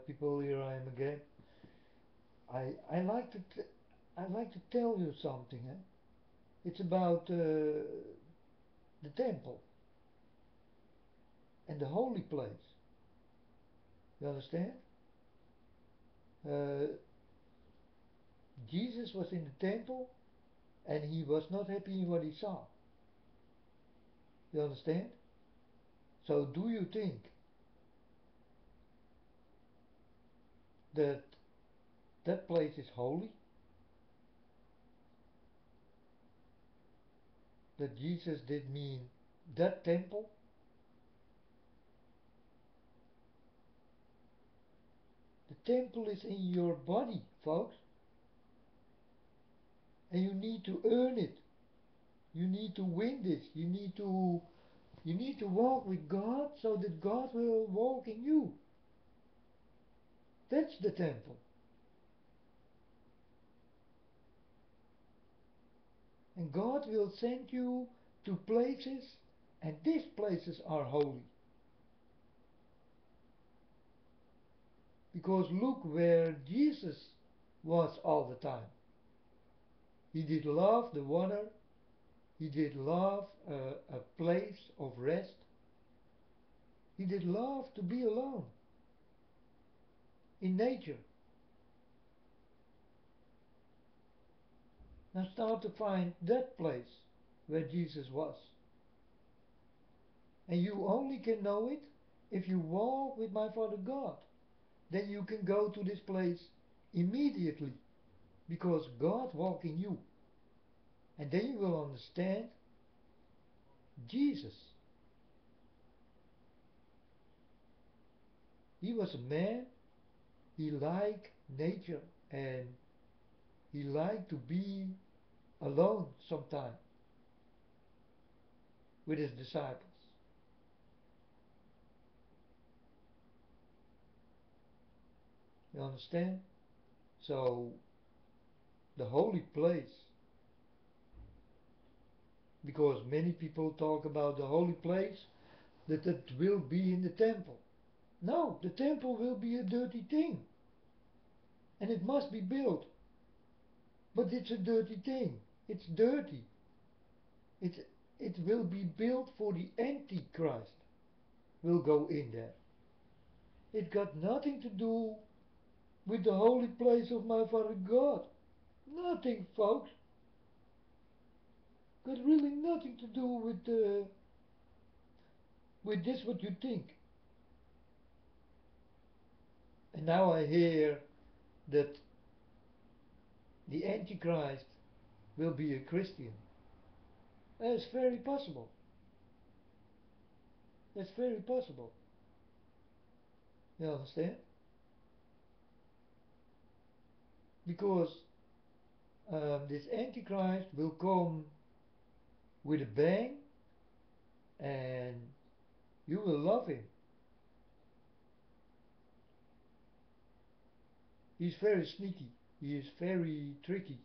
people, here I am again. I like to I like to tell you something. It's about the temple and the holy place. You understand? Uh, Jesus was in the temple and he was not happy in what he saw. You understand? So do you think that that place is holy? That Jesus did mean that temple? The temple is in your body, folks. And you need to earn it. You need to win this. You need to walk with God so that God will walk in you. That's the temple. And God will send you to places, and these places are holy. Because look where Jesus was all the time. He did love the water. He did love a place of rest. He did love to be alone in nature. Now start to find that place where Jesus was. And you only can know it if you walk with my Father God. Then you can go to this place immediately, because God walks in you. And then you will understand Jesus. He was a man, he liked nature, and he liked to be alone sometime with his disciples. You understand? So, the holy place, because many people talk about the holy place, that it will be in the temple. No, the temple will be a dirty thing. And it must be built. But it's a dirty thing. It's dirty. It will be built for the Antichrist. Will go in there. It got nothing to do with the holy place of my Father God. Nothing, folks. Got really nothing to do with this what you think. And now I hear that the Antichrist will be a Christian. That's very possible. That's very possible. You understand? Because this Antichrist will come with a bang and you will love him. He's very sneaky. He is very tricky.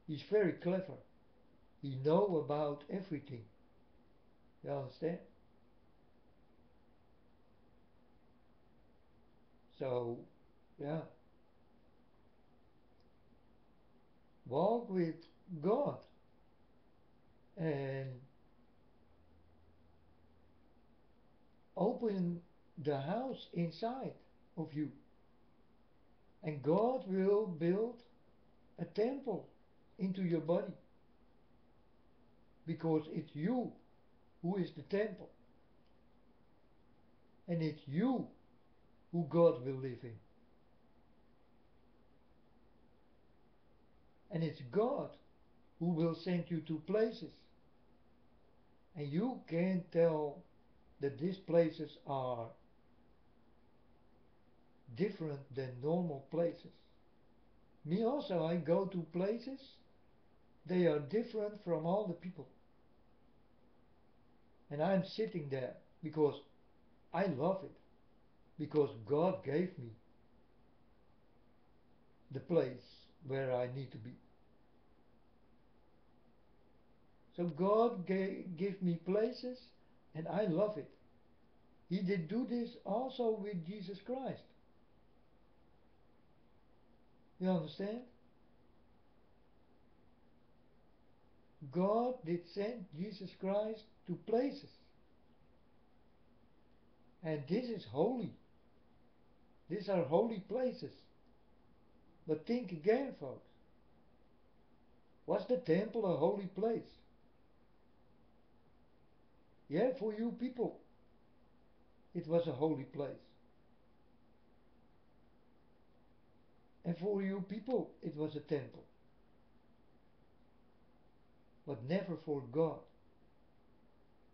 He's very clever. He knows about everything. You understand? So, yeah. Walk with God and open the house inside of you. And God will build a temple into your body. Because it's you who is the temple. And it's you who God will live in. And it's God who will send you to places. And you can tell that these places are different than normal places. Me also, I go to places, they are different from all the people. And I'm sitting there because I love it. Because God gave me the place where I need to be. So God gave me places and I love it. He did do this also with Jesus Christ. You understand? God did send Jesus Christ to places. And this is holy. These are holy places. But think again, folks. Was the temple a holy place? Yeah, for you people, it was a holy place. And for you people, it was a temple. But never for God.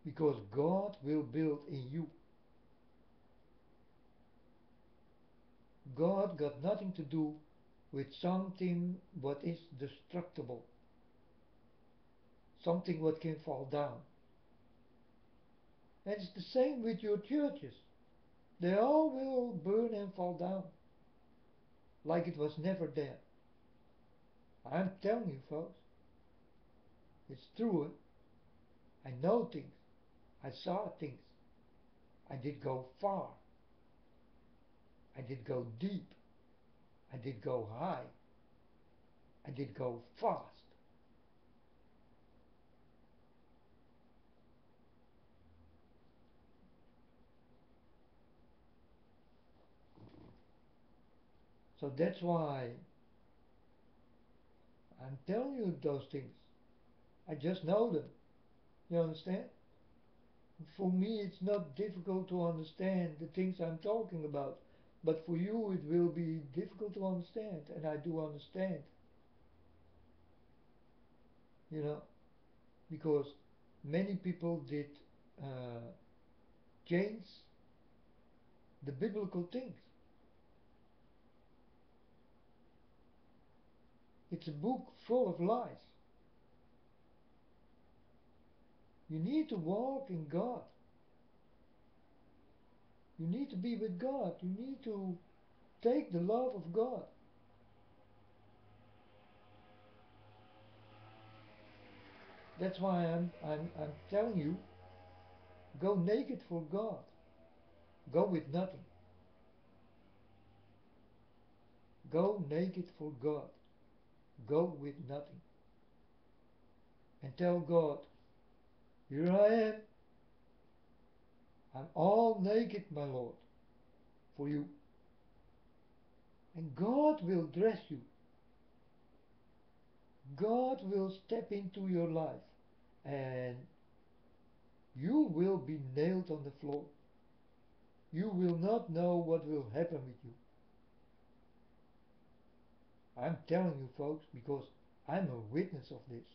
Because God will build in you. God got nothing to do with something what is destructible. Something what can fall down. And it's the same with your churches. They all will burn and fall down. Like it was never there. I'm telling you, folks. It's true. I know things. I saw things. I did go far. I did go deep. I did go high. I did go fast. So that's why I'm telling you those things. I just know them. You understand? For me it's not difficult to understand the things I'm talking about. But for you it will be difficult to understand. And I do understand. You know? Because many people did change the biblical things. It's a book full of lies. You need to walk in God. You need to be with God. You need to take the love of God. That's why I'm telling you, go naked for God. Go with nothing. Go naked for God. Go with nothing. And tell God, here I am. I'm all naked, my Lord, for you. And God will dress you. God will step into your life. And you will be nailed on the floor. You will not know what will happen with you. I'm telling you, folks, because I'm a witness of this.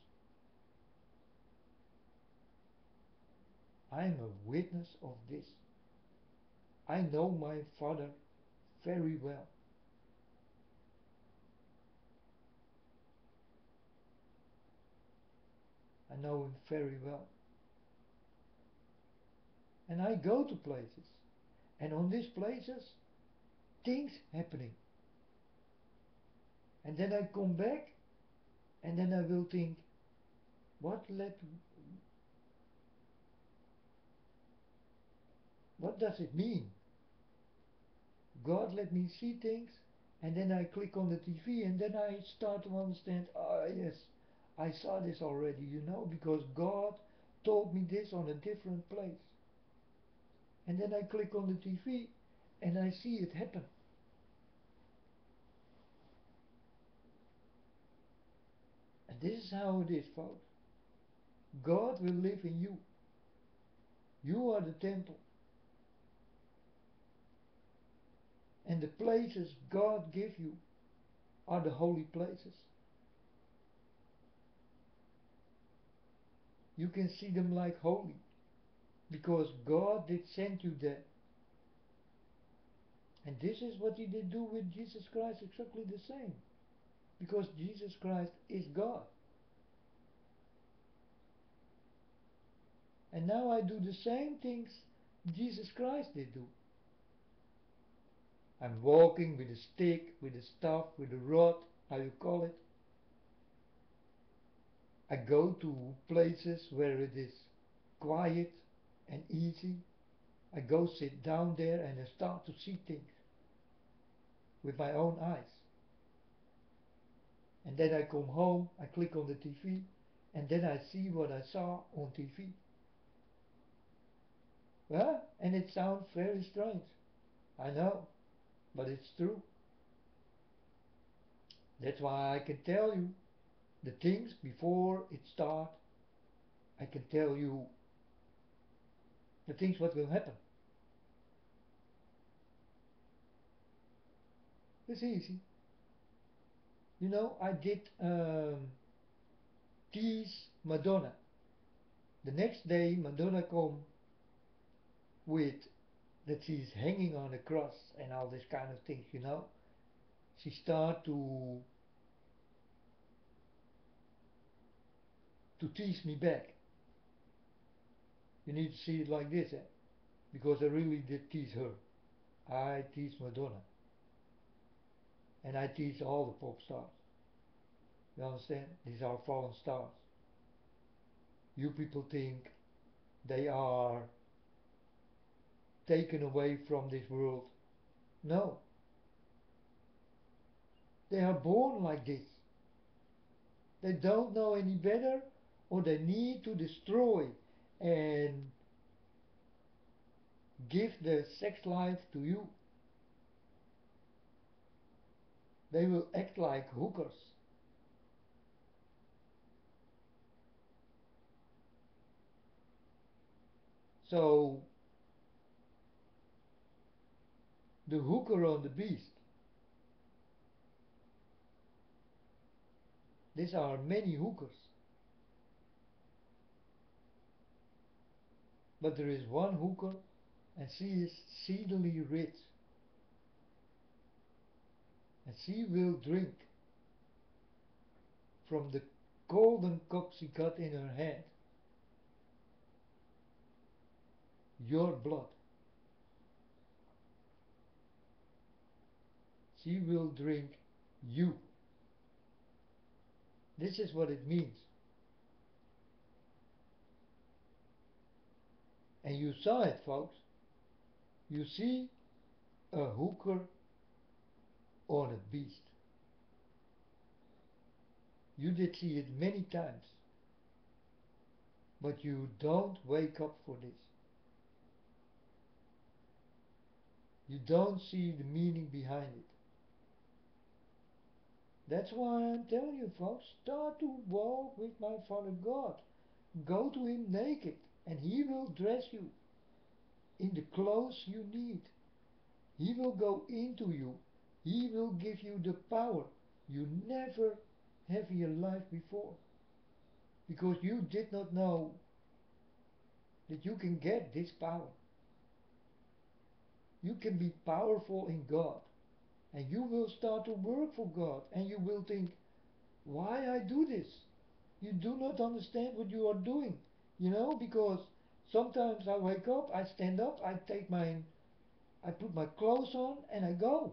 I'm a witness of this. I know my father very well. I know him very well. And I go to places. And on these places, things happening. And then I come back, and then I will think, what does it mean? God let me see things, and then I click on the TV, and then I start to understand, ah yes, I saw this already, because God told me this on a different place. And then I click on the TV, and I see it happen. And this is how it is, folks. God will live in you. You are the temple. And the places God gives you are the holy places. You can see them like holy, because God did send you there. And this is what he did do with Jesus Christ, exactly the same. Because Jesus Christ is God. And now I do the same things Jesus Christ did do. I'm walking with a stick, with a staff, with a rod, how you call it. I go to places where it is quiet and easy. I go sit down there and I start to see things with my own eyes. And then I come home, I click on the TV, and then I see what I saw on TV. Well, and it sounds very strange. I know, but it's true. That's why I can tell you the things before it starts. I can tell you the things what will happen. It's easy. You know, I did tease Madonna. The next day, Madonna come with that she's hanging on a cross and all this kind of things, you know. She start to tease me back. You need to see it like this, eh? Because I really did tease her. I tease Madonna. And I tease all the pop stars. You understand? These are fallen stars. You people think they are taken away from this world. No. They are born like this. They don't know any better, or they need to destroy and give their sex life to you. They will act like hookers. So the hooker on the beast. These are many hookers. But there is one hooker, and she is exceedingly rich. And she will drink from the golden cup she got in her hand. Your blood. She will drink you. This is what it means. And you saw it, folks. You see a hooker on a beast. You did see it many times. But you don't wake up for this. You don't see the meaning behind it. That's why I'm telling you, folks, start to walk with my Father God. Go to Him naked, and He will dress you in the clothes you need. He will go into you. He will give you the power you never have in your life before. Because you did not know that you can get this power. You can be powerful in God. And you will start to work for God. And you will think, why I do this? You do not understand what you are doing. You know, because sometimes I wake up, I stand up, I put my clothes on and I go.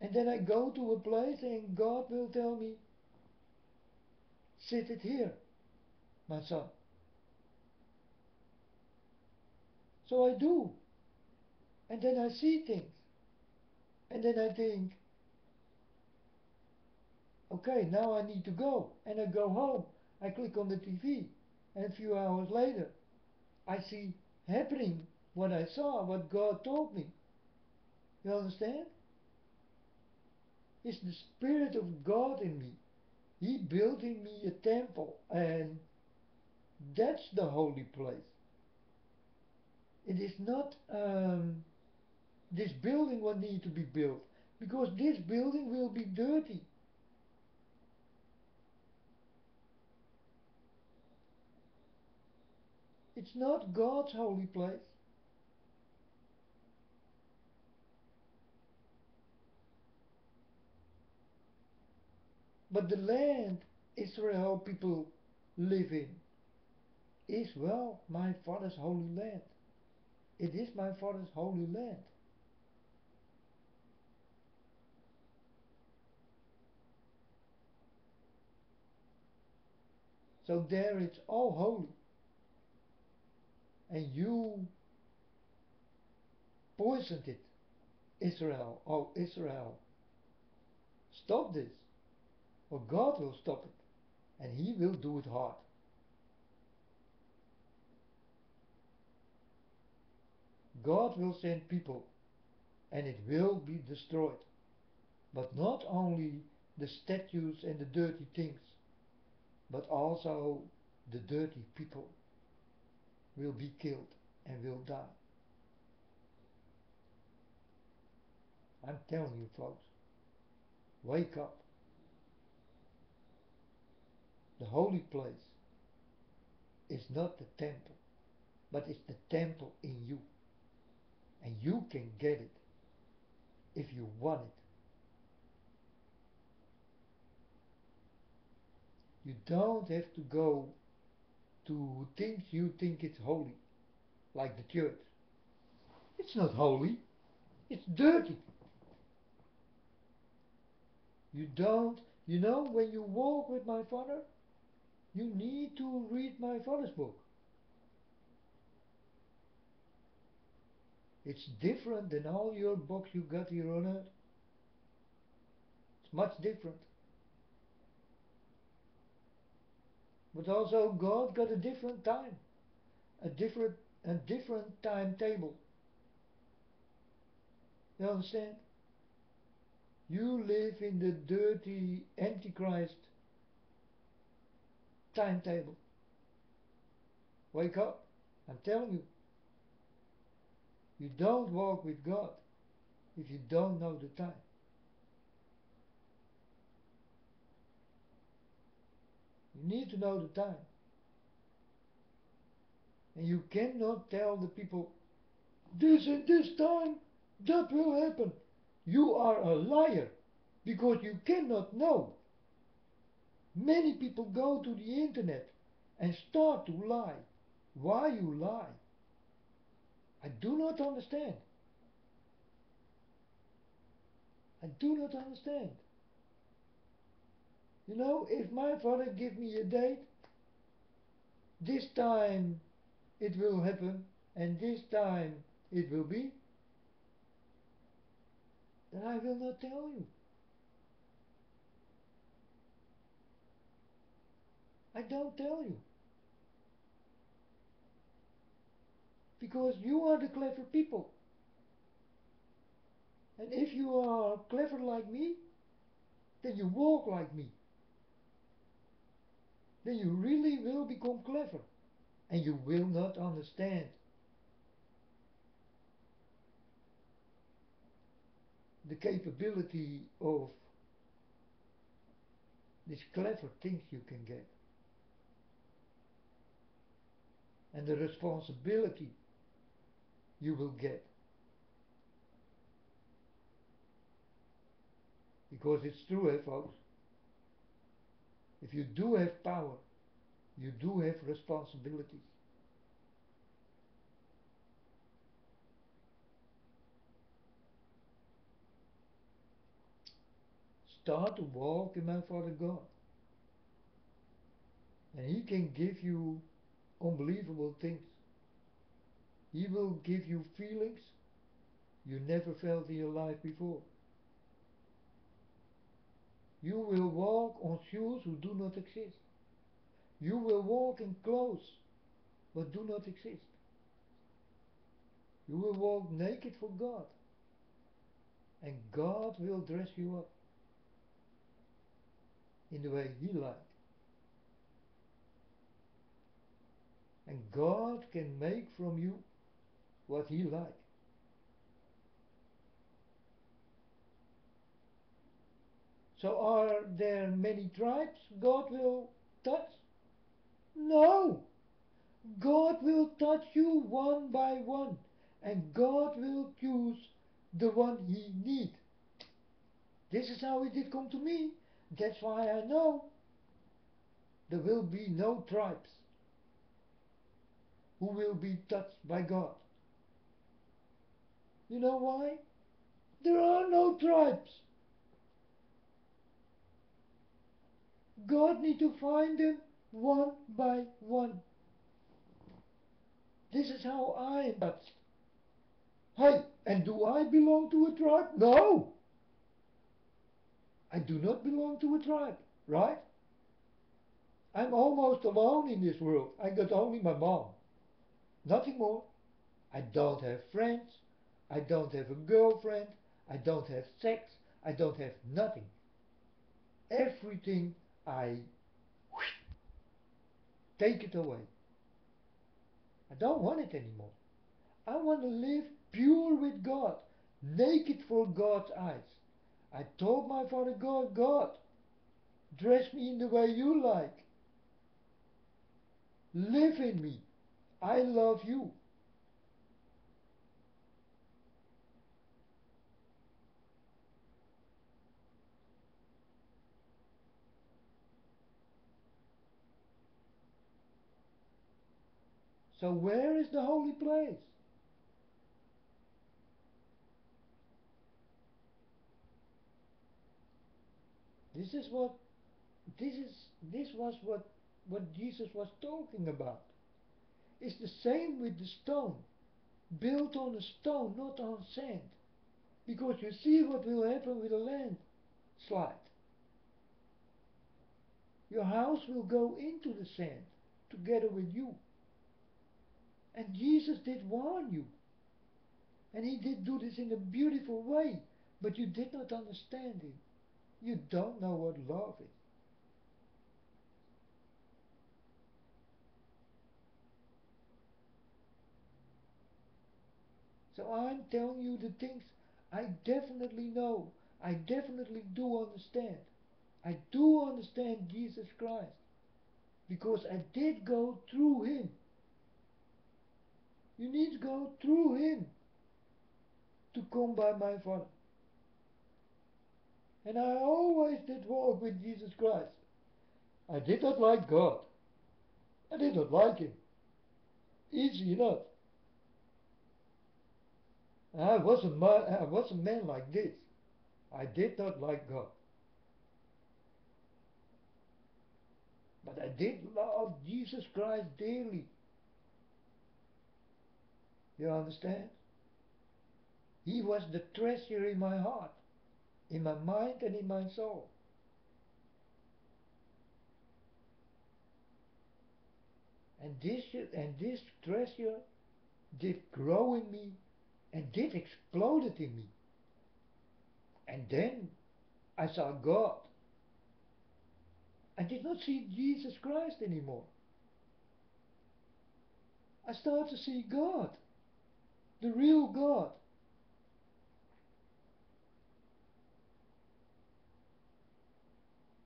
And then I go to a place and God will tell me, sit it here, my son. So I do. And then I see things. And then I think, okay, now I need to go. And I go home. I click on the TV. And a few hours later, I see happening what I saw, what God told me. You understand? It's the Spirit of God in me. He built in me a temple. And that's the holy place. It is not this building what needs to be built. Because this building will be dirty. It's not God's holy place. But the land Israel people live in is, well, my father's holy land. It is my father's holy land. So there it's all holy. And you poisoned it. Israel, oh Israel, stop this, or God will stop it, and He will do it hard. God will send people, and it will be destroyed. But not only the statues and the dirty things, but also the dirty people will be killed and will die. I'm telling you folks, wake up. The holy place is not the temple, but it's the temple in you. And you can get it if you want it. You don't have to go to things you think it's holy, like the church. It's not holy, it's dirty. You know, when you walk with my Father, you need to read my Father's book. It's different than all your books you got here on earth. It's much different. But also God got a different time, a different timetable. You understand? You live in the dirty Antichrist timetable. Wake up. I'm telling you. You don't walk with God if you don't know the time. You need to know the time. And you cannot tell the people, this and this time, that will happen. You are a liar, because you cannot know. Many people go to the internet and start to lie. Why you lie? I do not understand. I do not understand. You know, if my Father give me a date, this time it will happen, and this time it will be, then I will not tell you. I don't tell you. Because you are the clever people. And if you are clever like me, then you walk like me. Then you really will become clever. And you will not understand the capability of these clever things you can get. And the responsibility you will get. Because it's true, folks. If you do have power, you do have responsibilities. Start to walk in my Father God. And He can give you unbelievable things. He will give you feelings you never felt in your life before. You will walk on shoes who do not exist. You will walk in clothes that do not exist. You will walk naked for God. And God will dress you up in the way He likes. And God can make from you what He likes. So are there many tribes God will touch? No! God will touch you one by one, and God will choose the one He needs. This is how He did come to me. That's why I know there will be no tribes who will be touched by God. You know why? There are no tribes. God needs to find them one by one. This is how I am touched. Hey, and do I belong to a tribe? No! I do not belong to a tribe, right? I'm almost alone in this world. I got only my mom. Nothing more. I don't have friends. I don't have a girlfriend. I don't have sex. I don't have nothing. Everything I take it away. I don't want it anymore. I want to live pure with God, naked for God's eyes. I told my father, God, dress me in the way you like. Live in me. I love you. So where is the holy place? This is what this was what Jesus was talking about. It's the same with the stone, built on a stone, not on sand. Because you see what will happen with a landslide. Your house will go into the sand together with you. And Jesus did warn you. And he did do this in a beautiful way. But you did not understand it. You don't know what love is. So I'm telling you the things I definitely know. I definitely do understand. I do understand Jesus Christ. Because I did go through him. You need to go through him to come by my Father. And I always did walk with Jesus Christ. I did not like God. I did not like him. Easy enough. I was a man like this. I did not like God. But I did love Jesus Christ dearly. You understand? He was the treasure in my heart, in my mind and in my soul. And this treasure did grow in me and did explode in me. And then I saw God. I did not see Jesus Christ anymore. I started to see God, the real God.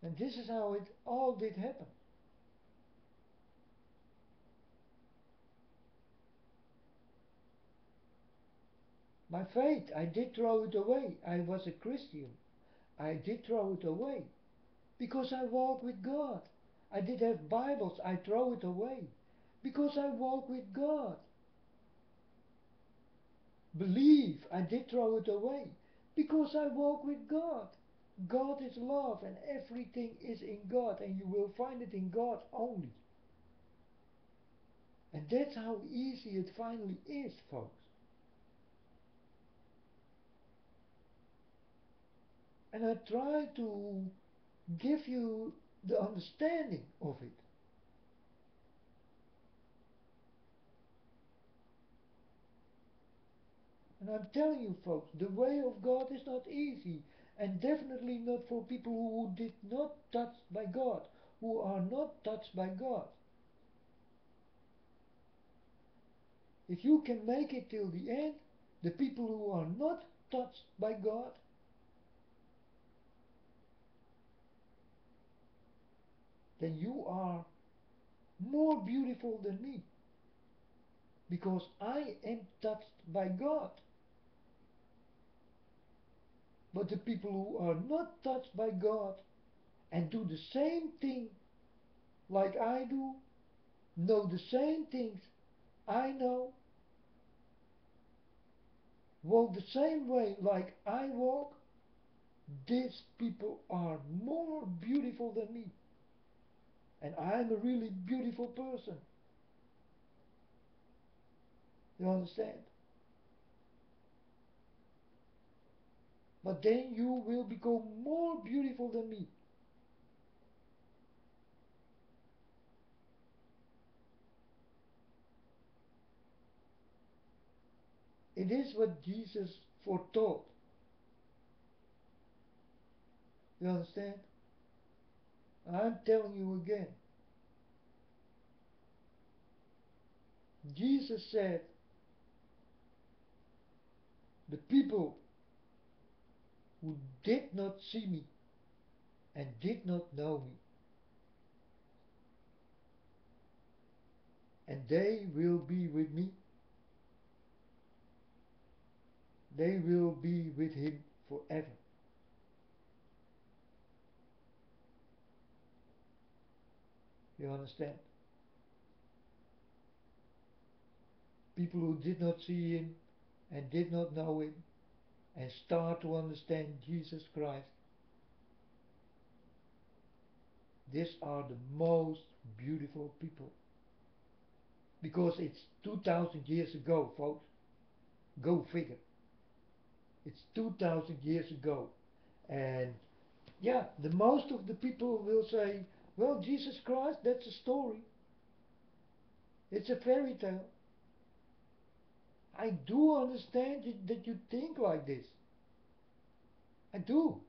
And this is how it all did happen. My faith, I did throw it away. I was a Christian. I did throw it away because I walk with God. I did have Bibles. I throw it away because I walk with God. Believe, I did throw it away because I walk with God. God is love and everything is in God, and you will find it in God only. And that's how easy it finally is, folks. And I try to give you the understanding of it. And I'm telling you, folks, the way of God is not easy, and definitely not for people who did not touched by God, who are not touched by God. If you can make it till the end, the people who are not touched by God, then you are more beautiful than me, because I am touched by God. But the people who are not touched by God and do the same thing like I do, know the same things I know, walk the same way like I walk, these people are more beautiful than me. And I'm a really beautiful person. You understand? but then you will become more beautiful than me. It is what Jesus foretold. You understand? I'm telling you again. Jesus said, the people who did not see me and did not know me, and they will be with me, they will be with him forever. You understand? People who did not see him and did not know him and start to understand Jesus Christ, these are the most beautiful people. Because it's 2000 years ago, folks. Go figure. It's 2000 years ago. And yeah, the most of the people will say, well, Jesus Christ, that's a story. It's a fairy tale. I do understand that you think like this. I do.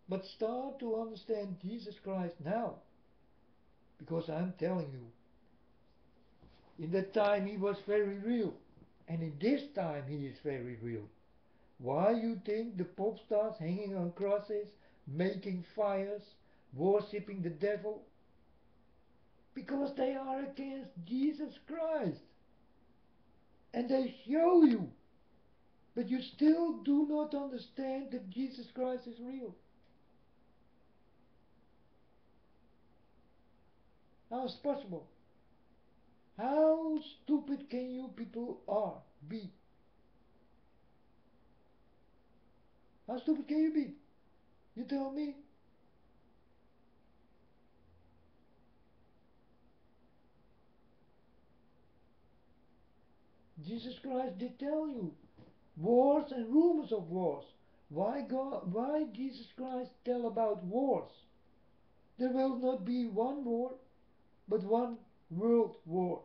But start to understand Jesus Christ now. Because I'm telling you, in that time he was very real. And in this time he is very real. Why you think the pop stars hanging on crosses, making fires, worshipping the devil? Because they are against Jesus Christ. And they show you. But you still do not understand that Jesus Christ is real. How is it possible? How stupid can you people be? How stupid can you be? You tell me. Jesus Christ did tell you. Wars and rumors of wars. Why Jesus Christ tell about wars? There will not be one war, but one world war.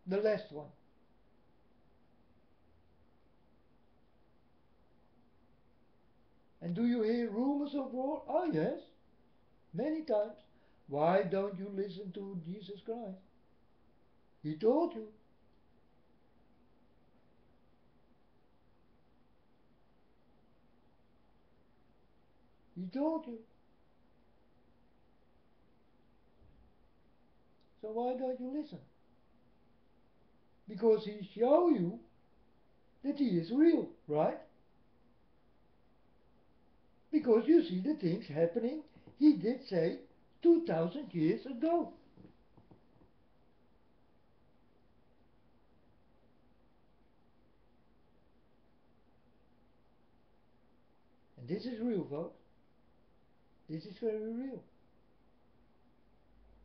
The last one. And do you hear rumors of war? Oh yes, many times. Why don't you listen to Jesus Christ? He told you. He told you. So why don't you listen? Because he show you that he is real, right? Because you see the things happening he did say 2000 years ago. And this is real, folks. This is very real.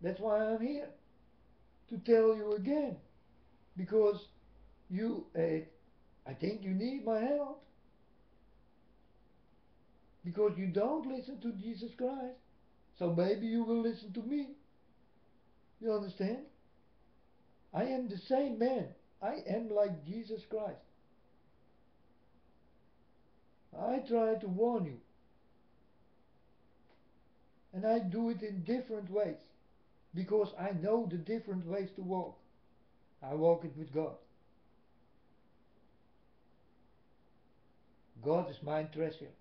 That's why I'm here. To tell you again. Because I think you need my help. Because you don't listen to Jesus Christ. So maybe you will listen to me. You understand? I am the same man. I am like Jesus Christ. I try to warn you. And I do it in different ways. Because I know the different ways to walk. I walk it with God. God is my treasure.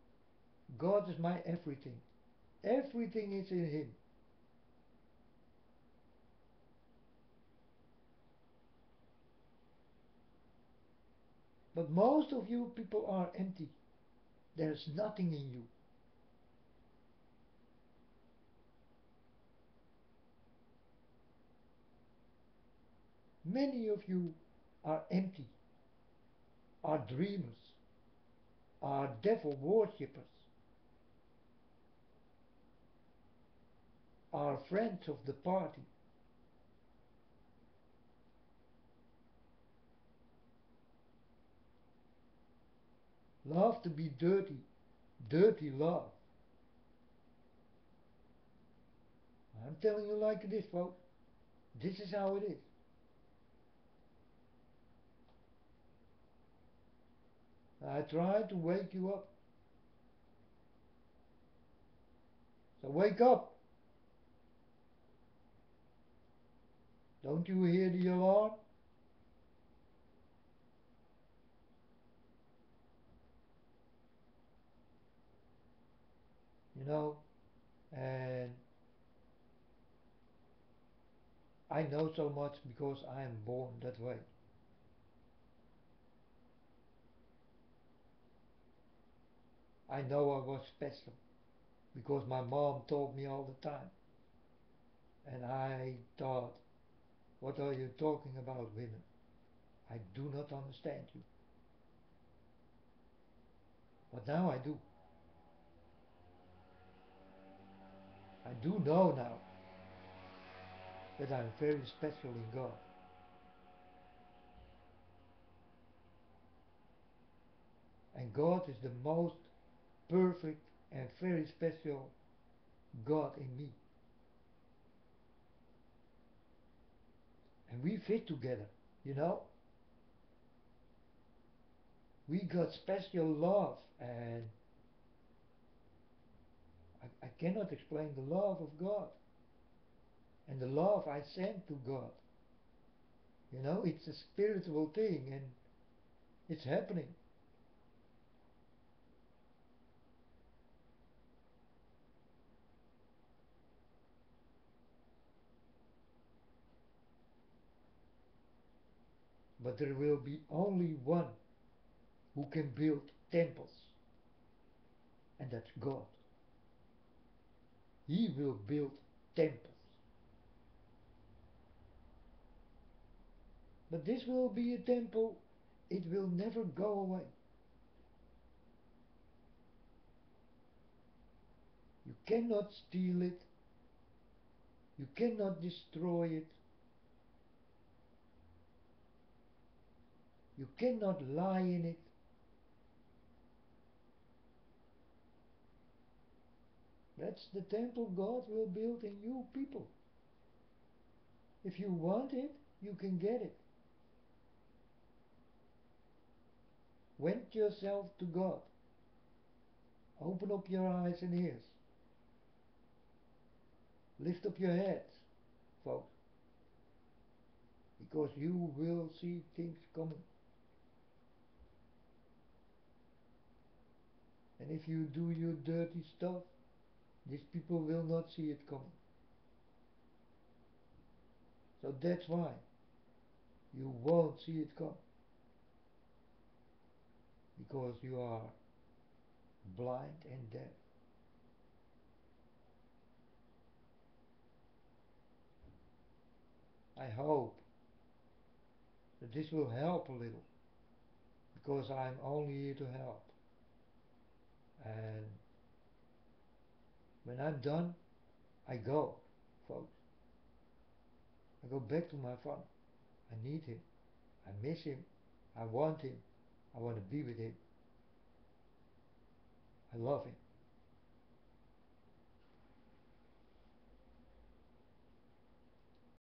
God is my everything. Everything is in Him. But most of you people are empty. There is nothing in you. Many of you are empty, are dreamers, are devil worshippers, are friends of the party. Love to be dirty. Dirty love. I'm telling you like it is, folks. This is how it is. I try to wake you up. So wake up. Don't you hear the alarm? You know, and I know so much because I am born that way. I know I was special because my mom told me all the time. And I thought, what are you talking about, women? I do not understand you. But now I do. I do know now that I'm very special in God. And God is the most perfect and very special God in me. And we fit together, you know. We got special love, and I cannot explain the love of God and the love I send to God. You know, it's a spiritual thing and it's happening. But there will be only one who can build temples, and that's God. He will build temples. But this will be a temple, it will never go away. You cannot steal it, you cannot destroy it, you cannot lie in it. That's the temple God will build in you people. If you want it, you can get it. Wend yourself to God. Open up your eyes and ears. Lift up your heads, folks, because you will see things coming. And if you do your dirty stuff, these people will not see it coming. So that's why you won't see it come. Because you are blind and deaf. I hope that this will help a little. Because I'm only here to help. And when I'm done, I go, folks. I go back to my father. I need him. I miss him. I want him. I want to be with him. I love him.